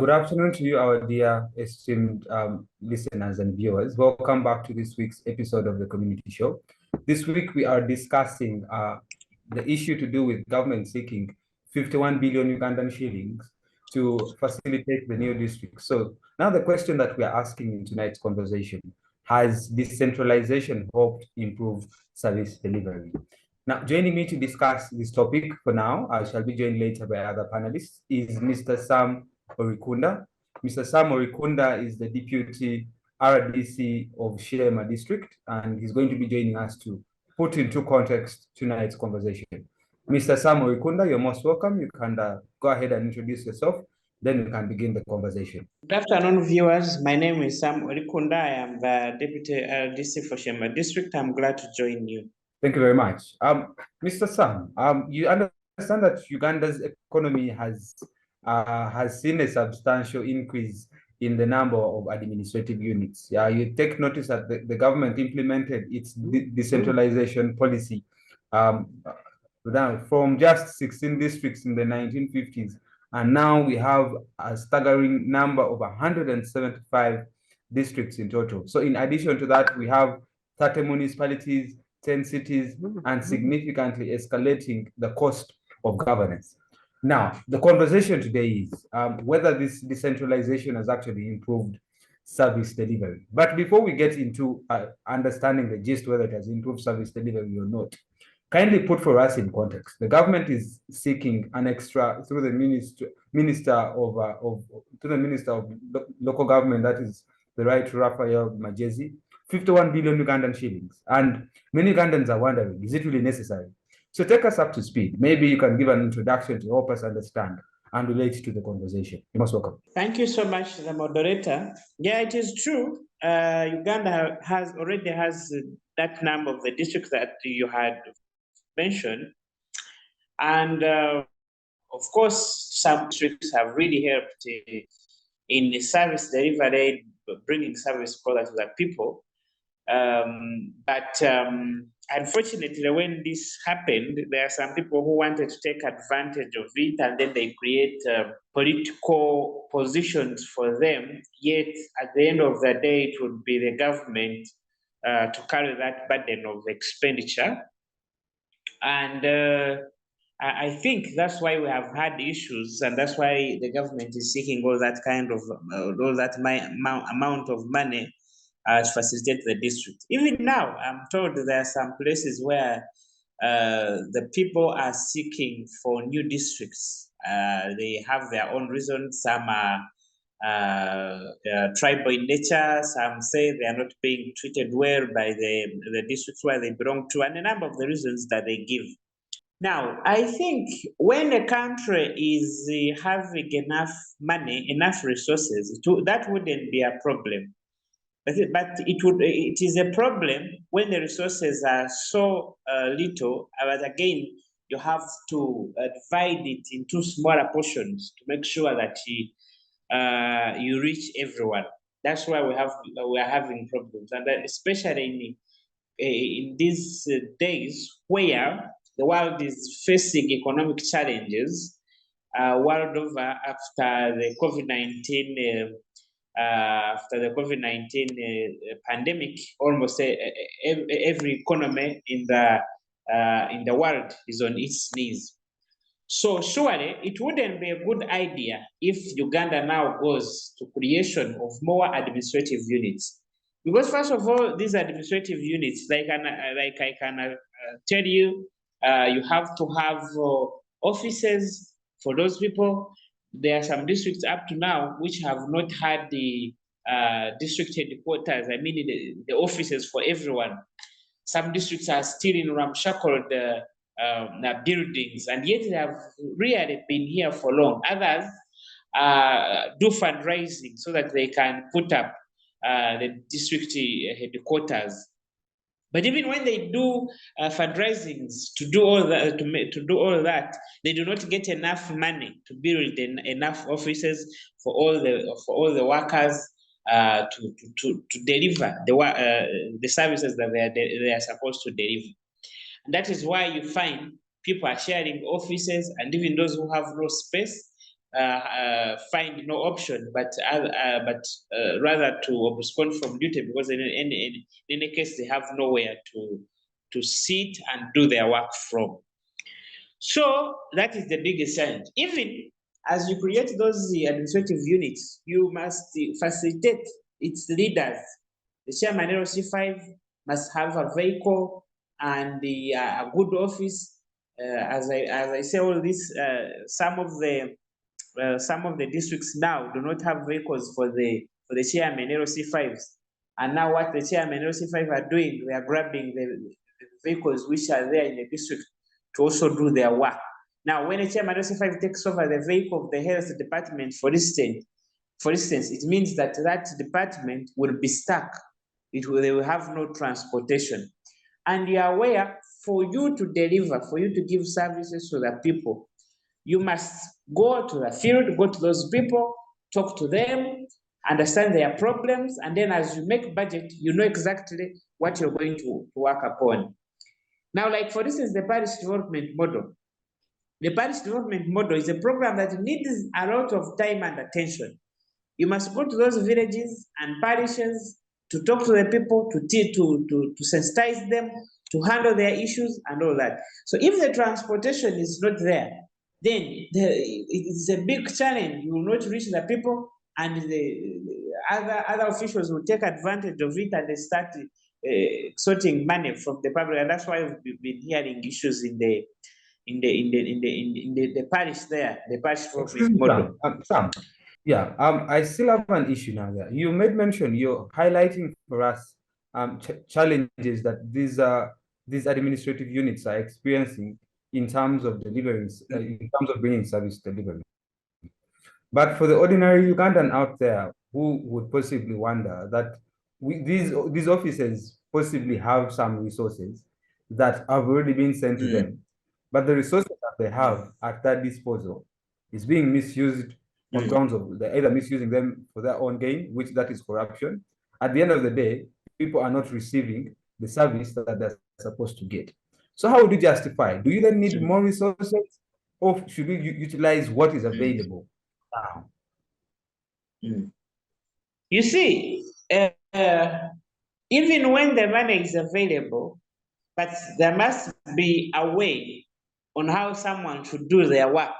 Good afternoon to you, our dear esteemed listeners and viewers. Welcome back to this week's episode of the Community Show. This week, we are discussing the issue to do with government seeking 51 billion Ugandan shillings to facilitate the new district. So now the question that we are asking in tonight's conversation, has decentralization helped improve service delivery? Now, joining me to discuss this topic for now, I shall be joined later by other panelists, is Mr. Sam Orikunda. Mr. Sam Orikunda is the Deputy RDC of Sheema District, and he's going to be joining us to put into context tonight's conversation. Mr. Sam Orikunda, you're most welcome. You can go ahead and introduce yourself, then we can begin the conversation. Good afternoon, viewers. My name is Sam Orikunda. I am the Deputy RDC for Sheema District. I'm glad to join you. Thank you very much. Mr. Sam, you understand that Uganda's economy has seen a substantial increase in the number of administrative units. You take notice that the government implemented its decentralization policy from just 16 districts in the 1950s, and now we have a staggering number of 175 districts in total. So in addition to that, we have 30 municipalities, 10 cities, and significantly escalating the cost of governance. Now, the conversation today is whether this decentralization has actually improved service delivery. But before we get into understanding the gist, whether it has improved service delivery or not, kindly put for us in context. The government is seeking an extra through the Minister of Local Government, that is the Right Raphael Majezi, 51 billion Ugandan shillings. And many Ugandans are wondering, is it really necessary? So take us up to speed. Maybe you can give an introduction to help us understand and relate to the conversation. You're most welcome. Thank you so much, the moderator. Yeah, it is true. Uganda already has that number of the districts that you had mentioned. And of course, some districts have really helped in the service delivery, bringing service closer to the people. But unfortunately, when this happened, there are some people who wanted to take advantage of it, and then they create political positions for them. Yet, at the end of the day, it would be the government to carry that burden of expenditure. And I think that's why we have had issues, and that's why the government is seeking all that kind of amount of money to facilitate the district. Even now, I'm told there are some places where the people are seeking for new districts. They have their own reasons. Some are tribal in nature. Some say they are not being treated well by the districts where they belong to, and a number of the reasons that they give. Now, I think when a country is having enough money, enough resources, that wouldn't be a problem. But it is a problem when the resources are so little. But again, you have to divide it into smaller portions to make sure that you reach everyone. That's why we are having problems, and especially in these days where the world is facing economic challenges, world over after the COVID-19. After the COVID-19 pandemic, almost every economy in the world is on its knees. So surely it wouldn't be a good idea if Uganda now goes to creation of more administrative units, because first of all, these administrative units, like I can tell you, you have to have offices for those people. There are some districts up to now which have not had the district headquarters, I mean the offices for everyone. Some districts are still in ramshackle buildings, and yet they have really been here for long. Others do fundraising so that they can put up the district headquarters. But even when they do fundraisings to do all that, they do not get enough money to build enough offices for all the workers to deliver the services that they are supposed to deliver. And that is why you find people are sharing offices, and even those who have no space, find no option but rather to abscond from duty, because in any case they have nowhere to sit and do their work from. So that is the biggest challenge. Even as you create those administrative units, you must facilitate its leaders. The chairman LC5 must have a vehicle and a good office. As I say all this, some of the districts now do not have vehicles for the chairman LC5s. And now what the chairman LC5 are doing, they are grabbing the vehicles which are there in the district to also do their work. Now, when a chairman LC5 takes over the vehicle of the health department, for instance, it means that department will be stuck. They will have no transportation. And you are aware, for you to deliver, for you to give services to the people, you must go to the field, go to those people, talk to them, understand their problems, and then as you make budget, you know exactly what you're going to work upon. Now, like for instance, the parish development model. The parish development model is a program that needs a lot of time and attention. You must go to those villages and parishes to talk to the people, to sensitize them, to handle their issues and all that. So if the transportation is not there, then it's a big challenge. You will not reach the people, and the other officials will take advantage of it, and they start sorting money from the public. And that's why we've been hearing issues in the parish there, the parish development model. Sam, yeah, I still have an issue now there. You made mention, you're highlighting for us challenges that these administrative units are experiencing in terms of delivering, in terms of bringing service delivery. But for the ordinary Ugandan out there who would possibly wonder that these officers possibly have some resources that have already been sent to them, but the resources that they have at their disposal is being misused on grounds of they're either misusing them for their own gain, which that is corruption. At the end of the day, people are not receiving the service that they're supposed to get. So how would you justify? Do you then need more resources, or should we utilize what is available now? You see, even when the money is available, but there must be a way on how someone should do their work.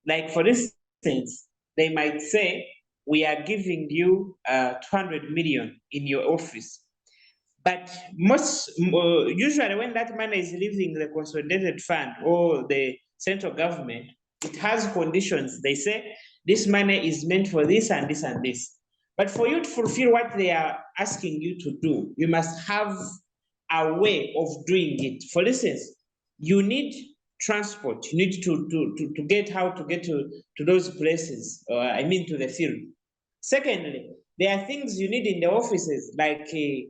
Like for instance, they might say, we are giving you 200 million in your office. But usually when that money is leaving the consolidated fund or the central government, it has conditions. They say, this money is meant for this and this and this. But for you to fulfill what they are asking you to do, you must have a way of doing it. For instance, you need transport. You need to get how to get to those places, I mean to the field. Secondly, there are things you need in the offices, like the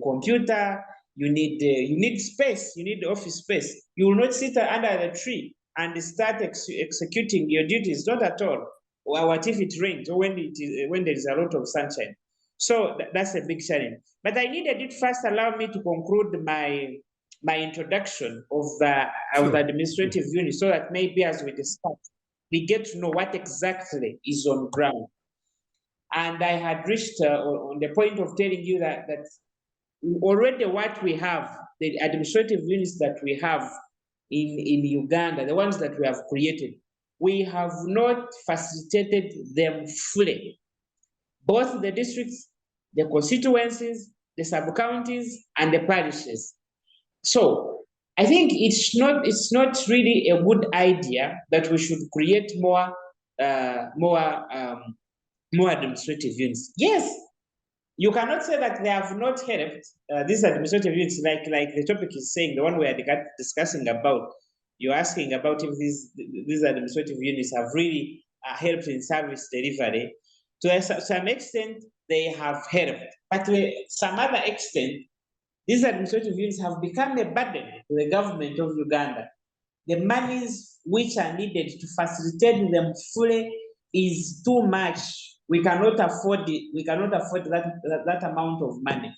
computer. You need space. You need office space. You will not sit under the tree and start executing your duties, not at all. Or what if it rains, or when there is a lot of sunshine? So that's a big challenge. But I needed it first allow me to conclude my introduction of the administrative unit, so that maybe as we discuss, we get to know what exactly is on ground. And I had reached on the point of telling you that already what we have, the administrative units that we have in Uganda, the ones that we have created, we have not facilitated them fully. Both the districts, the constituencies, the sub-counties, and the parishes. So I think it's not really a good idea that we should create more administrative units. Yes, you cannot say that they have not helped these administrative units, like the topic is saying, the one we are discussing about. You're asking about if these administrative units have really helped in service delivery. To some extent, they have helped, but to some other extent, these administrative units have become a burden to the government of Uganda. The monies which are needed to facilitate them fully is too much. We cannot afford it. We cannot afford that amount of money.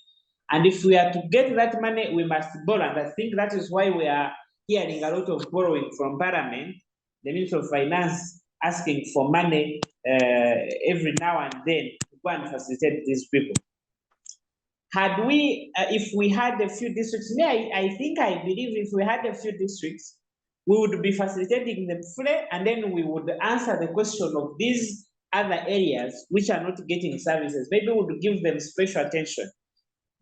And if we are to get that money, we must borrow. And I think that is why we are hearing a lot of borrowing from Parliament, the Minister of Finance, asking for money every now and then to go and facilitate these people. Had we, if we had a few districts, I believe if we had a few districts, we would be facilitating them fully, and then we would answer the question of these other areas which are not getting services. Maybe we would give them special attention.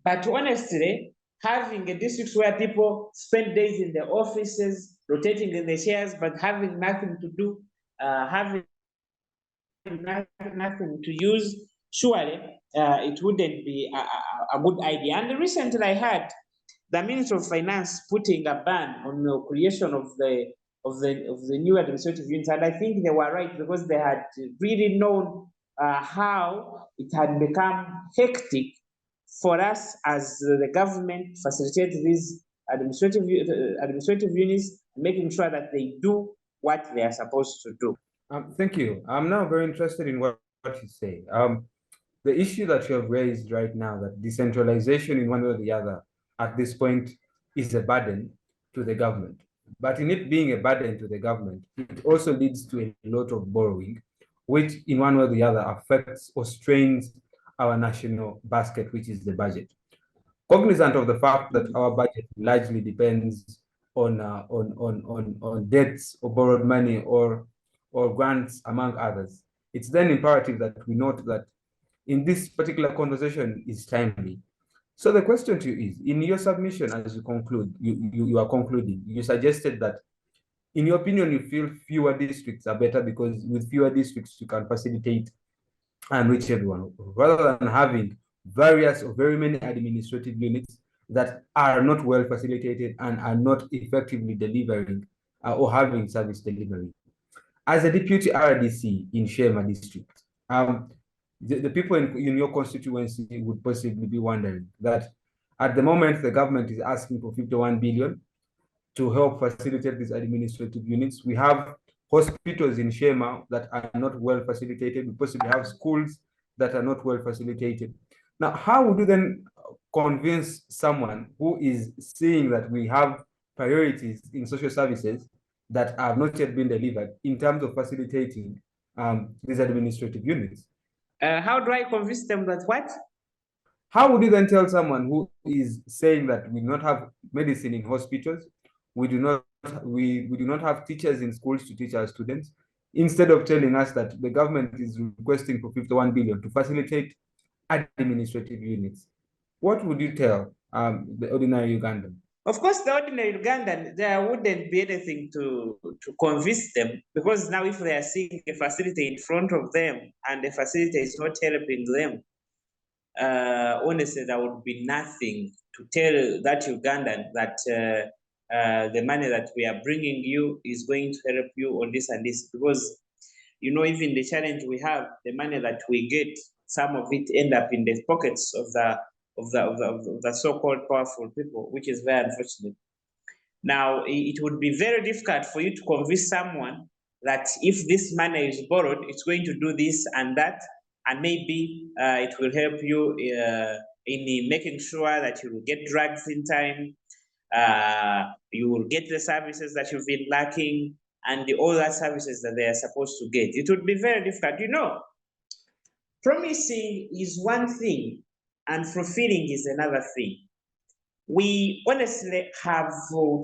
But honestly, having a district where people spend days in the offices, rotating in the chairs, but having nothing to do, having nothing to use, surely it wouldn't be a good idea. And recently I heard the Minister of Finance putting a ban on the creation of the new administrative units, and I think they were right, because they had really known how it had become hectic for us as the government facilitate these administrative units, making sure that they do what they are supposed to do. Thank you. I'm now very interested in what you say. The issue that you have raised right now, that decentralization in one way or the other at this point is a burden to the government. But in it being a burden to the government, it also leads to a lot of borrowing, which in one way or the other affects or strains our national basket, which is the budget. Cognizant of the fact that our budget largely depends on debts or borrowed money or grants, among others, it's then imperative that we note that in this particular conversation is timely. So the question to you is, in your submission, as you conclude, you are concluding, you suggested that, in your opinion, you feel fewer districts are better because with fewer districts, you can facilitate and reach everyone, rather than having various or very many administrative units that are not well facilitated and are not effectively delivering or having service delivery. As a deputy RDC in Sheema District, the people in your constituency would possibly be wondering that at the moment, the government is asking for 51 billion to help facilitate these administrative units. We have hospitals in Sheema that are not well facilitated. We possibly have schools that are not well facilitated. Now, how would you then convince someone who is seeing that we have priorities in social services that have not yet been delivered in terms of facilitating these administrative units? How do I convince them that what? How would you then tell someone who is saying that we do not have medicine in hospitals, we do not have teachers in schools to teach our students, instead of telling us that the government is requesting for 51 billion to facilitate administrative units? What would you tell the ordinary Ugandan? Of course, the ordinary Ugandan, there wouldn't be anything to convince them, because now if they are seeing a facility in front of them and the facility is not helping them, honestly, there would be nothing to tell that Ugandan that the money that we are bringing you is going to help you on this and this, because, you know, even the challenge we have, the money that we get, some of it end up in the pockets of the so-called powerful people, which is very unfortunate. Now, it would be very difficult for you to convince someone that if this money is borrowed, it's going to do this and that, and maybe it will help you in making sure that you will get drugs in time, you will get the services that you've been lacking, and all that services that they are supposed to get. It would be very difficult. You know, promising is one thing, and fulfilling is another thing. We honestly have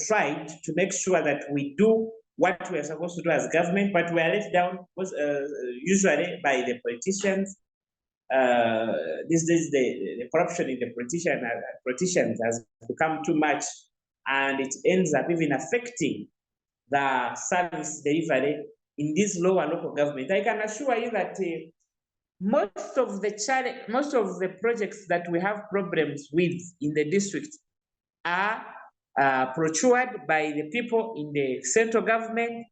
tried to make sure that we do what we are supposed to do as government, but we are let down usually by the politicians. These days, the corruption in the politicians has become too much, and it ends up even affecting the service delivery in this lower local government. I can assure you that most of the projects that we have problems with in the district are procured by the people in the central government.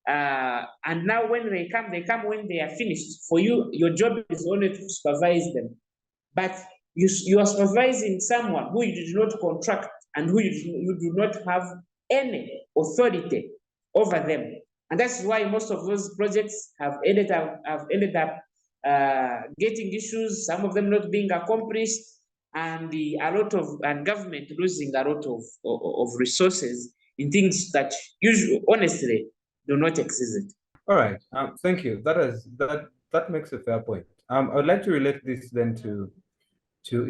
And now when they come when they are finished. For you, your job is only to supervise them. But you are supervising someone who you do not contract and who you do not have any authority over them. And that's why most of those projects have ended up getting issues, some of them not being accomplished, and government losing a lot of resources in things that usually, honestly, do not exist. All right. Thank you. That makes a fair point. I would like to relate this then to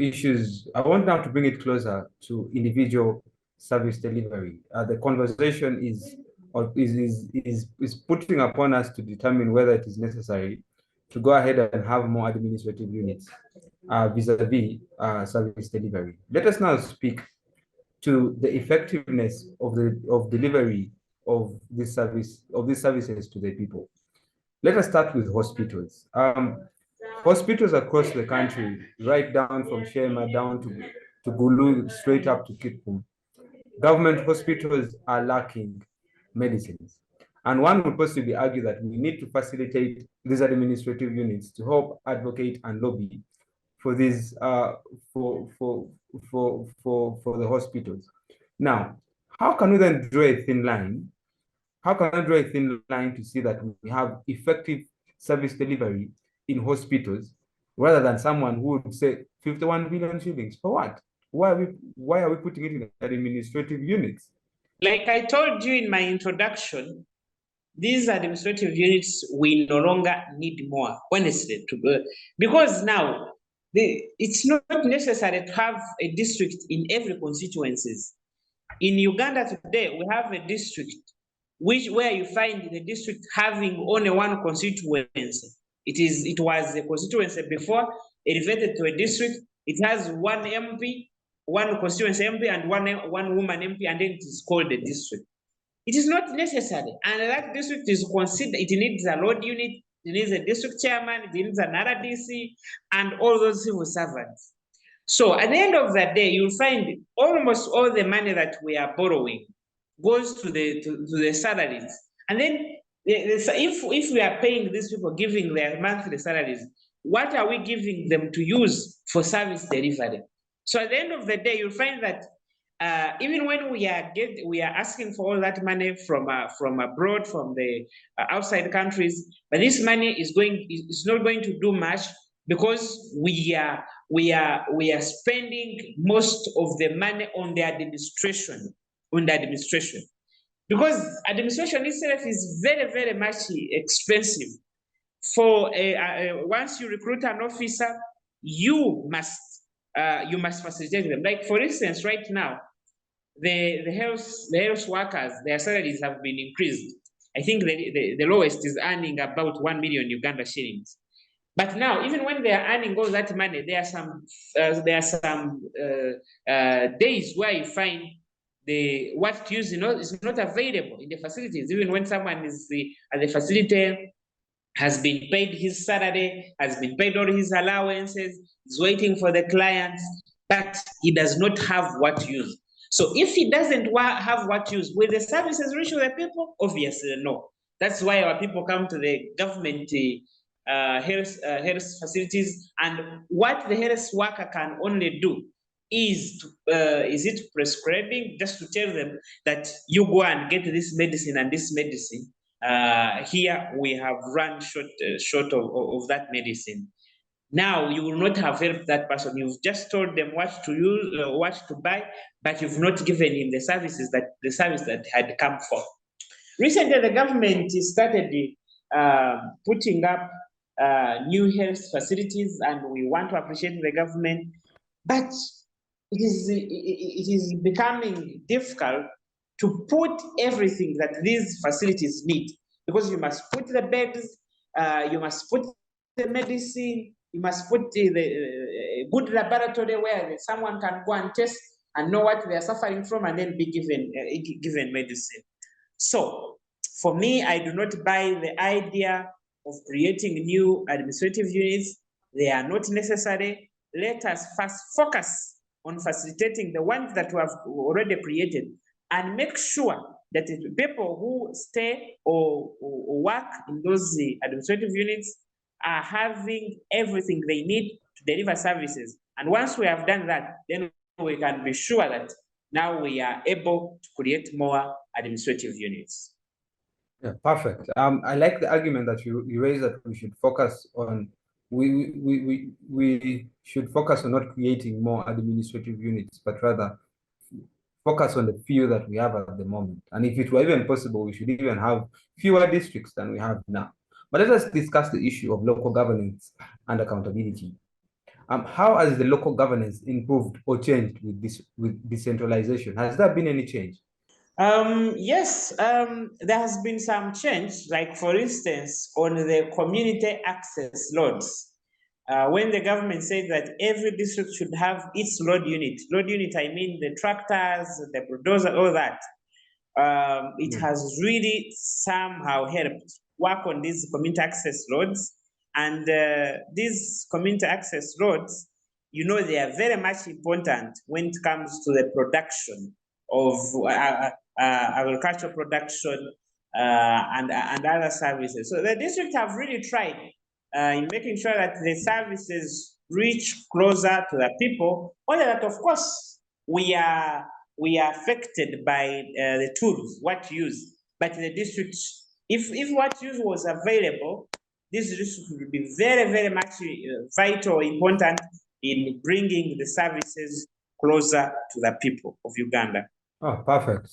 issues. I want now to bring it closer to individual service delivery. The conversation is putting upon us to determine whether it is necessary to go ahead and have more administrative units vis-a-vis service delivery. Let us now speak to the effectiveness of delivery of this services to the people. Let us start with hospitals. Hospitals across the country, right down from Sheema down to Gulu, straight up to Kitpum, government hospitals are lacking medicines. And one would possibly argue that we need to facilitate these administrative units to help advocate and lobby for these for the hospitals. Now, how can we then draw a thin line? How can I draw a thin line to see that we have effective service delivery in hospitals rather than someone who would say 51 billion shillings for what? Why are we putting it in administrative units? Like I told you in my introduction, these administrative units we no longer need more, honestly, because now it's not necessary to have a district in every constituencies. In Uganda today, we have a district where you find the district having only one constituency. It was a constituency before, elevated to a district. It has one MP, one constituency MP, and one woman MP, and then it is called a district. It is not necessary, and that district is considered. It needs a road unit, it needs a district chairman, it needs an RDC, and all those civil servants. So at the end of the day, you'll find almost all the money that we are borrowing goes to the salaries. And then if we are paying these people, giving their monthly salaries, what are we giving them to use for service delivery? So at the end of the day, you'll find that even when we are asking for all that money from abroad, from the outside countries, but this money is not going to do much, because we are spending most of the money on the administration. Because administration itself is very, very much expensive. For once you recruit an officer, you must facilitate them. Like for instance, right now, the health workers, their salaries have been increased. I think the lowest is earning about 1 million Uganda shillings. But now, even when they are earning all that money, there are some days where you find what to use, is not available in the facilities. Even when someone is at the facility, has been paid his salary, has been paid all his allowances, is waiting for the clients, but he does not have what to use. So if he doesn't have what to use, will the services reach the people? Obviously, no. That's why our people come to the government health facilities, and what the health worker can only do is it prescribing, just to tell them that you go and get this medicine and this medicine. Here we have run short of that medicine. Now you will not have helped that person. You've just told them what to use, what to buy, but you've not given him the service that had come for. Recently, the government started putting up new health facilities, and we want to appreciate the government, but it is becoming difficult to put everything that these facilities need, because you must put the beds, you must put the medicine, you must put the good laboratory where someone can go and test and know what they are suffering from, and then be given medicine. So for me, I do not buy the idea of creating new administrative units. They are not necessary. Let us first focus on facilitating the ones that we have already created, and make sure that the people who stay or work in those administrative units are having everything they need to deliver services. And once we have done that, then we can be sure that now we are able to create more administrative units. Yeah, perfect. I like the argument that you raised, that we should focus on we should focus on not creating more administrative units, but rather focus on the few that we have at the moment. And if it were even possible, we should even have fewer districts than we have now. But let us discuss the issue of local governance and accountability. How has the local governance improved or changed with decentralization? Has there been any change? Yes, there has been some change, like for instance, on the community access loads. When the government said that every district should have its load unit, I mean the tractors, the bulldozer, all that, it has really somehow helped work on these community access roads. And these community access roads, you know, they are very much important when it comes to the production of agricultural production and other services. So the district have really tried in making sure that the services reach closer to the people, only that, of course, we are affected by the tools, what to use. But the district, if what use was available, this district would be very, very much vital, important in bringing the services closer to the people of Uganda. Oh, perfect.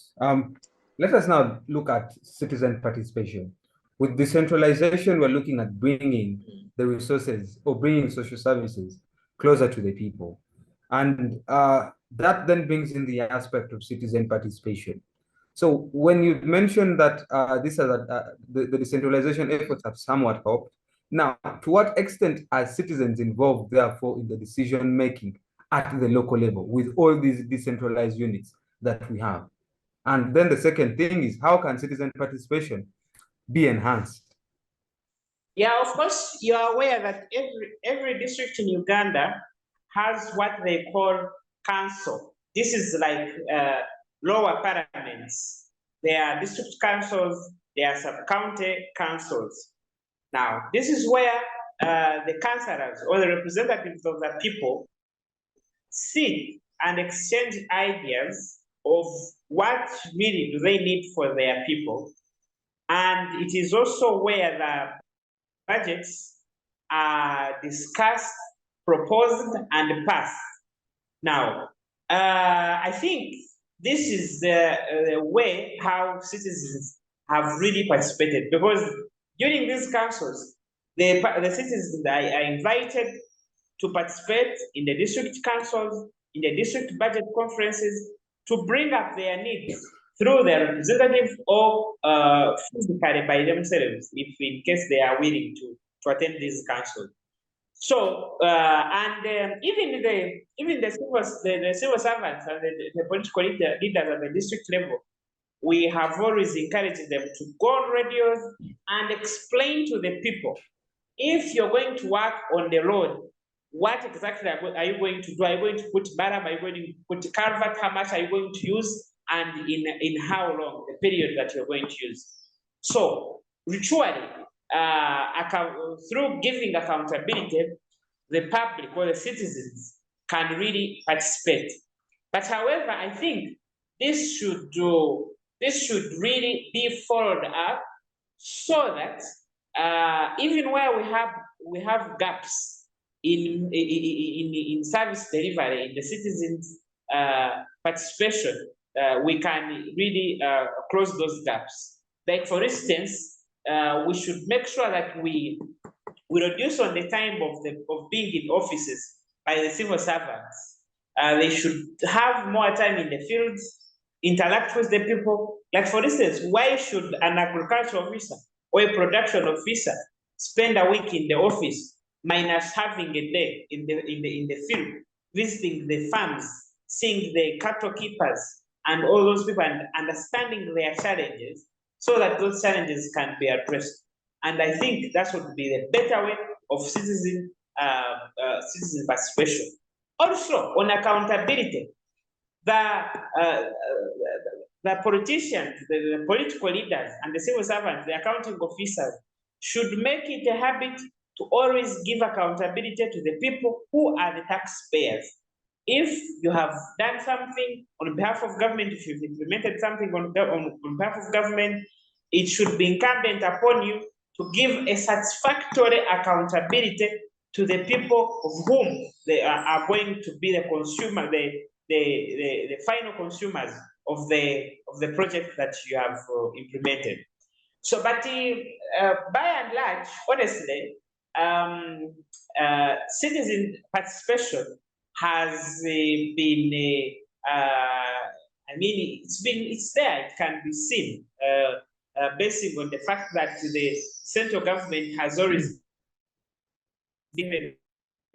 Let us now look at citizen participation. With decentralization, we're looking at bringing the resources or bringing social services closer to the people. And that then brings in the aspect of citizen participation. So when you mentioned that the decentralization efforts have somewhat helped, now, to what extent are citizens involved, therefore, in the decision-making at the local level with all these decentralized units that we have? And then the second thing is, how can citizen participation be enhanced? Yeah, of course, you are aware that every district in Uganda has what they call council. This is like lower parliaments. There are district councils, there are sub-county councils. Now, this is where the councillors or the representatives of the people sit and exchange ideas of what really do they need for their people. And it is also where the budgets are discussed, proposed, and passed. Now, I think this is the way how citizens have really participated, because during these councils, the citizens are invited to participate in the district councils, in the district budget conferences, to bring up their needs through their representative or physically by themselves, if in case they are willing to attend these councils. So even the civil servants and the political leaders at the district level, we have always encouraged them to go on radios and explain to the people, if you're going to work on the road, what exactly are you going to do? Are you going to put baram? Are you going to put culvert? How much are you going to use? And in how long, the period that you're going to use? So ritually, through giving accountability, the public or the citizens can really participate. But however, I think this should really be followed up, so that even where we have gaps in service delivery, in the citizens' participation, we can really close those gaps. Like for instance, we should make sure that we reduce on the time of being in offices by the civil servants. They should have more time in the fields, interact with the people. Like for instance, why should an agricultural officer or a production officer spend a week in the office minus having a day in the field, visiting the farms, seeing the cattle keepers and all those people, and understanding their challenges, so that those challenges can be addressed? And I think that would be the better way of citizen participation. Also, on accountability, the politicians, the political leaders, and the civil servants, the accounting officers, should make it a habit to always give accountability to the people who are the taxpayers. If you have done something on behalf of government, if you've implemented something on behalf of government, it should be incumbent upon you to give a satisfactory accountability to the people of whom they are going to be the consumer, the final consumers of the project that you have implemented. So, but by and large, honestly, citizen participation has been, I mean, it's there, it can be seen, based on the fact that the central government has always given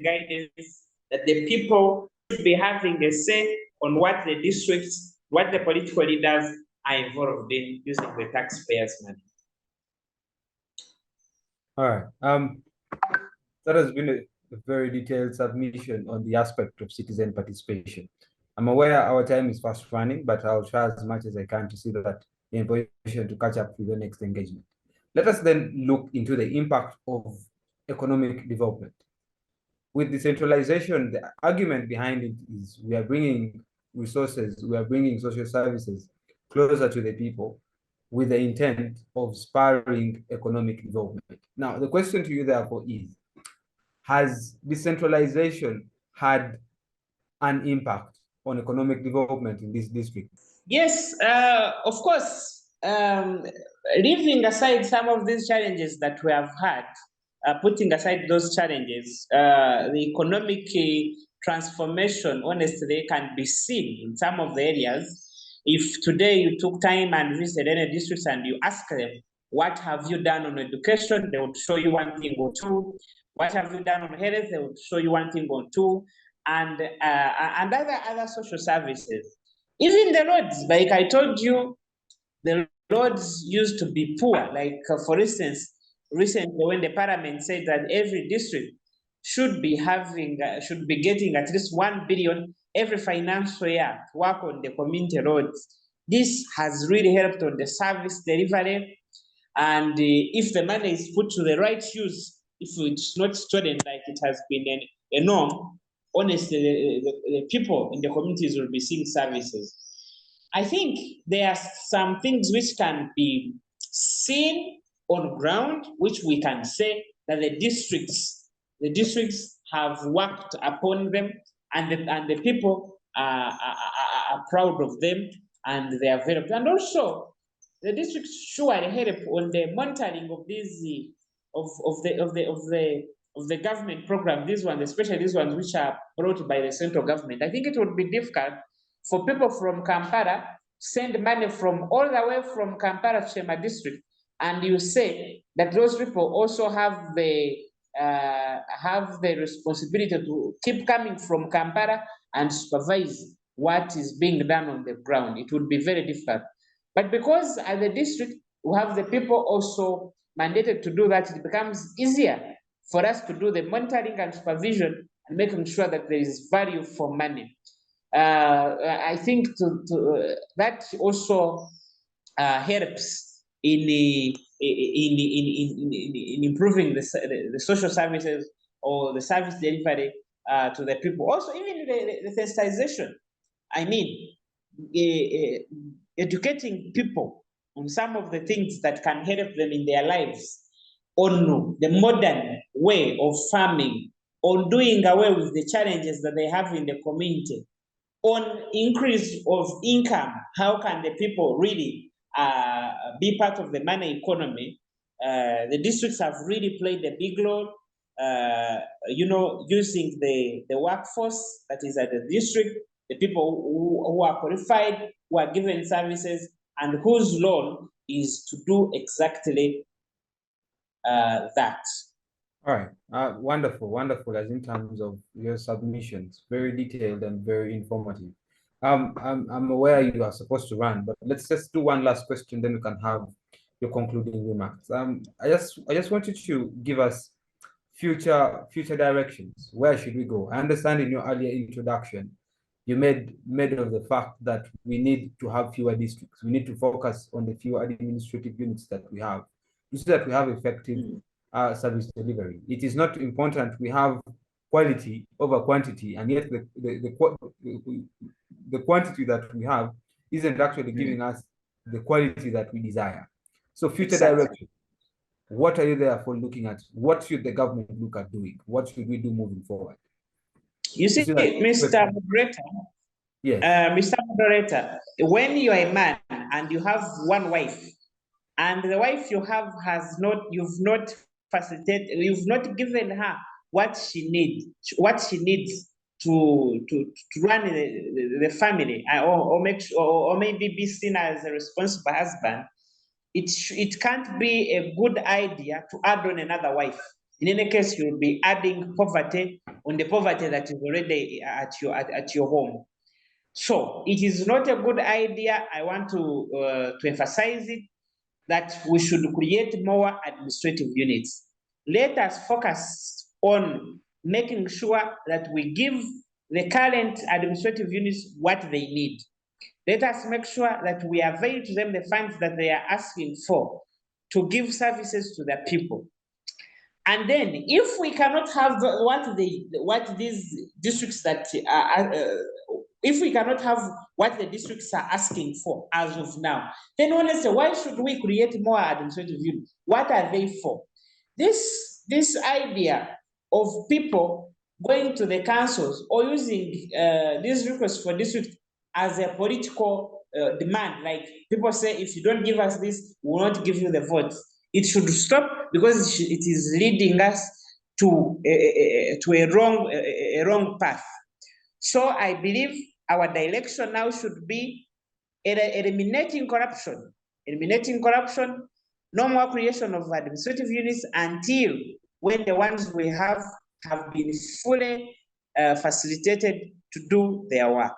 guidance that the people should be having a say on what the districts, what the political leaders are involved in using the taxpayers' money. All right. That has been a very detailed submission on the aspect of citizen participation. I'm aware our time is fast running, but I'll try as much as I can to see that in position to catch up with the next engagement. Let us then look into the impact of economic development. With decentralization, the argument behind it is we are bringing resources, we are bringing social services closer to the people with the intent of spurring economic development. Now, the question to you therefore is, has decentralization had an impact on economic development in this district? Yes, of course. Leaving aside some of these challenges that we have had, putting aside those challenges, the economic transformation, honestly, can be seen in some of the areas. If today you took time and visited any districts and you ask them, what have you done on education? They would show you one thing or two. What have you done on health? They would show you one thing or two. And other social services. Even the roads, like I told you, the roads used to be poor. Like, for instance, recently when the parliament said that every district should be getting at least 1 billion every financial year to work on the community roads. This has really helped on the service delivery. And if the money is put to the right use, if it's not stolen like it has been a norm, honestly, the people in the communities will be seeing services. I think there are some things which can be seen on ground, which we can say that the districts have worked upon them, and the people are proud of them, and they are very. And also, the districts surely help on the monitoring of these of the government program. These ones, especially these ones which are brought by the central government. I think it would be difficult for people from Kampala send money from all the way from Kampala to Sheema District, and you say that those people also have the responsibility to keep coming from Kampala and supervise what is being done on the ground. It would be very difficult. But because at the district we have the people also mandated to do that, it becomes easier for us to do the monitoring and supervision and making sure that there is value for money. I think that also helps in improving the social services or the service delivery to the people. Also, even the sensitization. I mean, educating people on some of the things that can help them in their lives, on the modern way of farming, on doing away with the challenges that they have in the community, on increase of income. How can the people really be part of the money economy? The districts have really played a big role, using the workforce that is at the district, the people who are qualified, who are given services, and whose role is to do exactly that. All right, wonderful, as in terms of your submissions, very detailed and very informative. I'm aware you are supposed to run, but let's just do one last question, then we can have your concluding remarks. I just want you to give us future directions. Where should we go? I understand in your earlier introduction, you made of the fact that we need to have fewer districts. We need to focus on the fewer administrative units that we have, so that we have effective service delivery. It is not important we have quality over quantity, and yet the quantity that we have isn't actually giving us the quality that we desire. So future direction, what are you therefore looking at? What should the government look at doing? What should we do moving forward? You see, Mr. Moderator, Yes. Mr. Moderator, when you are a man and you have one wife, and the wife you have you've not facilitated, you've not given her what she needs to run the family, or make sure, or maybe be seen as a responsible husband, it can't be a good idea to add on another wife. In any case, you'll be adding poverty on the poverty that is already at your home. So it is not a good idea. I want to emphasize it, that we should create more administrative units. Let us focus on making sure that we give the current administrative units what they need. Let us make sure that we avail to them the funds that they are asking for to give services to the people. And then, if we cannot have what these districts that if we cannot have what the districts are asking for as of now, then honestly, why should we create more administrative units? What are they for? This idea of people going to the councils or using these requests for district as a political demand, like people say, if you don't give us this, we will not give you the votes. It should stop, because it is leading us to a wrong path. So I believe our direction now should be eliminating corruption, no more creation of administrative units until when the ones we have been fully facilitated to do their work.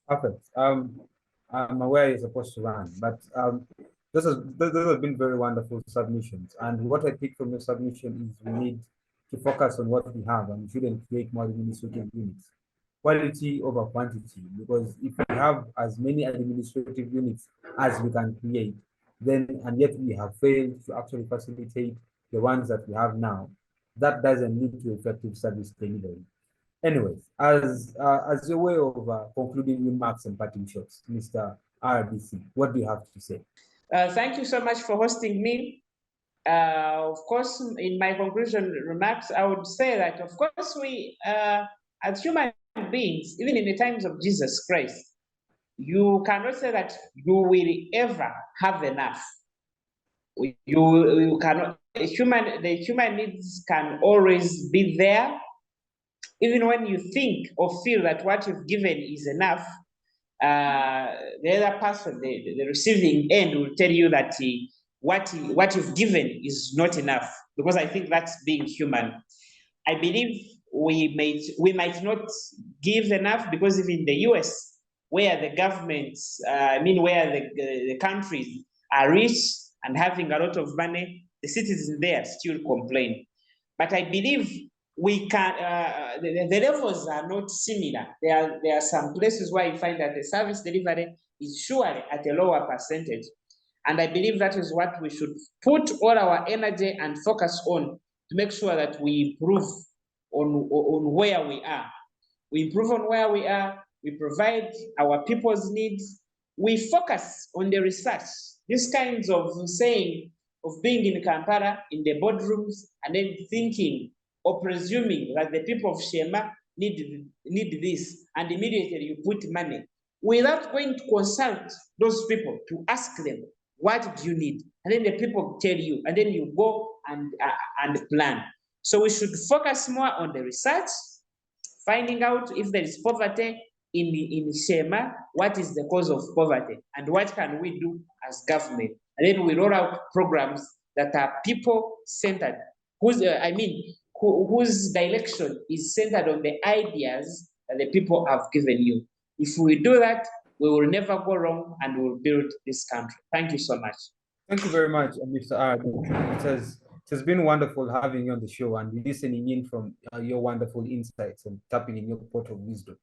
Perfect. I'm aware you're supposed to run, but those have been very wonderful submissions. And what I pick from your submission is we need to focus on what we have, and we shouldn't create more administrative units. Quality over quantity, because if we have as many administrative units as we can create, then, and yet we have failed to actually facilitate the ones that we have now, that doesn't lead to effective service delivery. Anyways, as a way of concluding remarks and parting shots, Mr. RDC, what do you have to say? Thank you so much for hosting me. Of course, in my conclusion remarks, I would say that, of course, we, as human beings, even in the times of Jesus Christ, you cannot say that you will ever have enough. You cannot. The human needs can always be there. Even when you think or feel that what you've given is enough, the other person, the receiving end, will tell you that what you've given is not enough, because I think that's being human. I believe we might not give enough, because even in the US, where the governments, where the countries are rich and having a lot of money, the citizens there still complain. But I believe we can, the levels are not similar. There are some places where you find that the service delivery is surely at a lower percentage. And I believe that is what we should put all our energy and focus on, to make sure that we improve on where we are. We improve on where we are, we provide our people's needs, we focus on the research. These kinds of saying, of being in Kampala, in the boardrooms, and then thinking or presuming that the people of Sheema need this, and immediately you put money, without going to consult those people to ask them, what do you need? And then the people tell you, and then you go and plan. So we should focus more on the research, finding out if there is poverty in Sheema, what is the cause of poverty, and what can we do as government? And then we roll out programs that are people-centered, whose direction is centered on the ideas that the people have given you. If we do that, we will never go wrong, and we will build this country. Thank you so much. Thank you very much, Mr. R. It has been wonderful having you on the show and listening in from your wonderful insights and tapping in your pot of wisdom.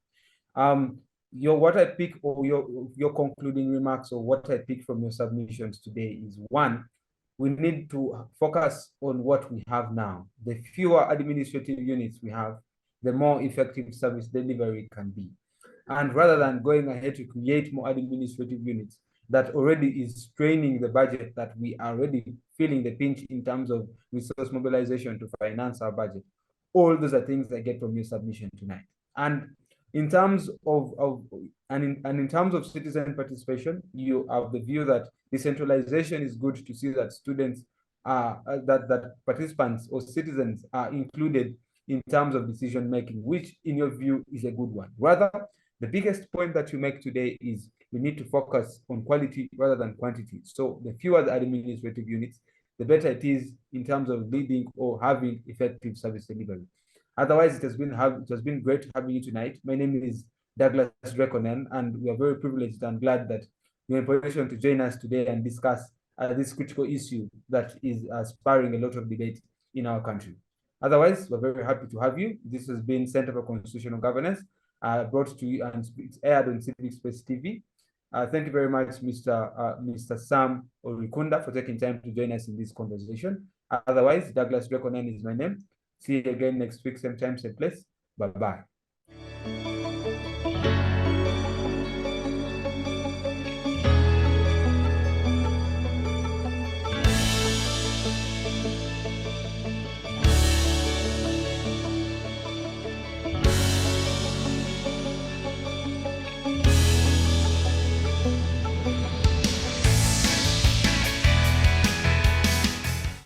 What I pick, or your concluding remarks, or what I pick from your submissions today is, one, we need to focus on what we have now. The fewer administrative units we have, the more effective service delivery can be. And rather than going ahead to create more administrative units that already is straining the budget, that we are already feeling the pinch in terms of resource mobilization to finance our budget. All those are things I get from your submission tonight. And In terms in terms of citizen participation, you have the view that decentralization is good to see that students that participants or citizens are included in terms of decision making, which in your view is a good one. Rather, the biggest point that you make today is we need to focus on quality rather than quantity. So the fewer the administrative units, the better it is in terms of leading or having effective service delivery. Otherwise, it has been great having you tonight. My name is Douglas Drake, and we are very privileged and glad that you're in position to join us today and discuss this critical issue that is spurring a lot of debate in our country. Otherwise, we're very happy to have you. This has been Center for Constitutional Governance, brought to you and it's aired on Civic Space TV. Thank you very much, Mr. Sam Orikunda, for taking time to join us in this conversation. Otherwise, Douglas Drake is my name. See you again next week, same time, same place. Bye-bye.